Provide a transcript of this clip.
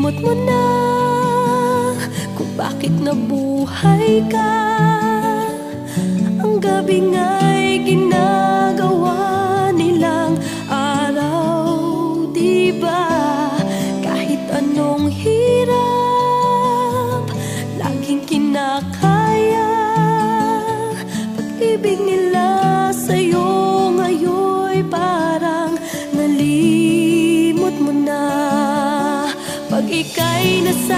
Nalimot mo na kung bakit nabuhay ka. Ang gabi nga'y ginagawa nilang araw, di ba? Kahit anong hirap, laging kinakaya. Pag-ibig nila sa'yo ngayon'y parang nalimot mo na. Pag ika'y nasa